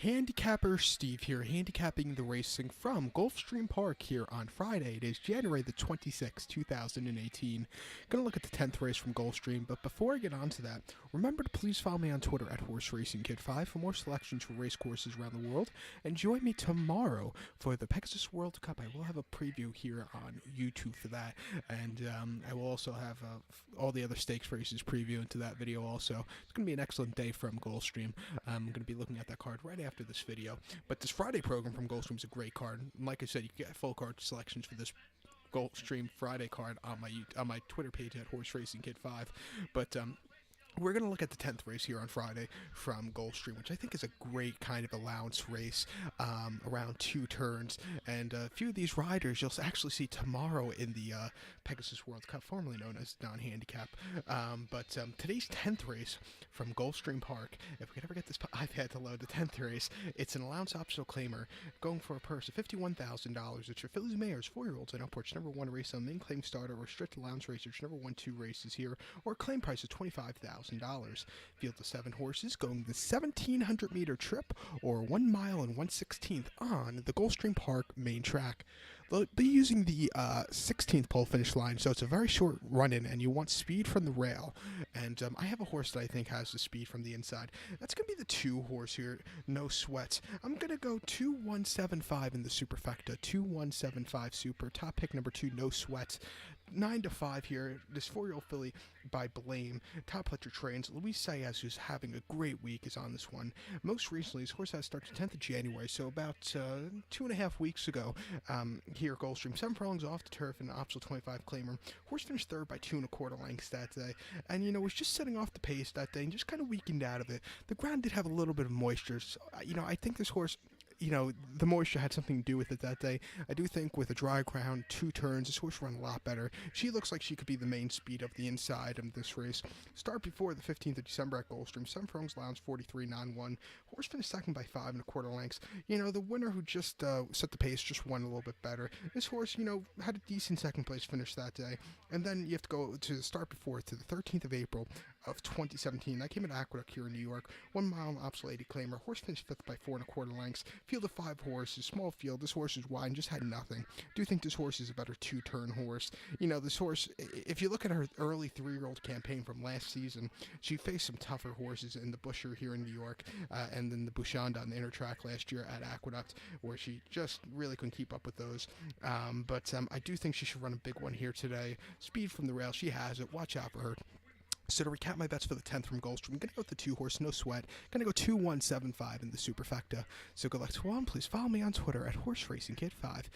Handicapper Steve here, handicapping the racing from Gulfstream Park here on Friday. It is January the 26th, 2018. Gonna look at the 10th race from Gulfstream, but before I get on to that, remember to please follow me on Twitter at HorseRacingKid5 for more selections for race courses around the world, and join me tomorrow for the Pegasus World Cup. I will have a preview here on YouTube for that, and I will also have all the other stakes races preview into that video also. It's gonna be an excellent day from Gulfstream. I'm gonna be looking at that card right after this video. But this Friday program from Gulfstream is a great card. And like I said, you can get full card selections for this Gulfstream Friday card on my Twitter page at HorseRacingKid5. But we're going to look at the 10th race here on Friday from Gulfstream, which I think is a great kind of allowance race, around 2 turns. And a few of these riders you'll actually see tomorrow in the Pegasus World Cup, formerly known as non-handicap. But today's 10th race from Gulfstream Park, if we could ever get this iPad to load the 10th race, it's an allowance optional claimer going for a purse of $51,000. It's your Fillies Mares, 4-year-olds and upwards, number 1 race on main claim starter, restricted allowance racers, number 1-2 races here, or claim price of $25,000. Field of 7 horses going the 1,700 meter trip, or 1 mile and 1/16th on the Gulfstream Park main track. They'll be using the 16th pole finish line, so it's a very short run-in, and you want speed from the rail. And I have a horse that I think has the speed from the inside. That's going to be the 2 horse here, No Sweat. I'm going to go 2-1-7-5 in the superfecta, 2-1-7-5 super. Top pick number 2, No Sweat. 9-5 here. This 4-year-old filly by Blame. Top Fletcher trains. Luis Saez, who's having a great week, is on this one. Most recently, his horse has started 10th of January, so about 2.5 weeks ago. Here at Gulfstream, 7 furlongs off the turf in an optional 25 claimer. Horse finished 3rd by 2 1/4 lengths that day, and was just setting off the pace that day and just kind of weakened out of it. The ground did have a little bit of moisture, so, I think this horse, the moisture had something to do with it that day. I do think with a dry ground, 2 turns, this horse ran a lot better. She looks like she could be the main speed of the inside of this race. Start before the 15th of December at Gulfstream. 7 furlongs allowance, 43.91. Horse finished 2nd by 5 1/4 lengths. The winner who just set the pace just won a little bit better. This horse, had a decent 2nd place finish that day. And then you have to go to the start before to the 13th of April of 2017. That came at Aqueduct here in New York. 1 mile and optional 80 claimer. Horse finished 5th by 4 1/4 lengths. Field of 5 horses, small field. This horse is wide and just had nothing. Do think this horse is a better 2-turn horse. This horse, if you look at her early 3-year-old campaign from last season, she faced some tougher horses in the Busher here in New York, and then the Bouchonda on the inner track last year at Aqueduct, where she just really couldn't keep up with those. But I do think she should run a big one here today. Speed from the rail, she has it. Watch out for her. So to recap my bets for the 10th from Gulfstream, I'm going to go with the 2 horse, No Sweat. Going to go 2-1-7-5 in the superfecta. So good luck to all, and please follow me on Twitter at HorseRacingKid5.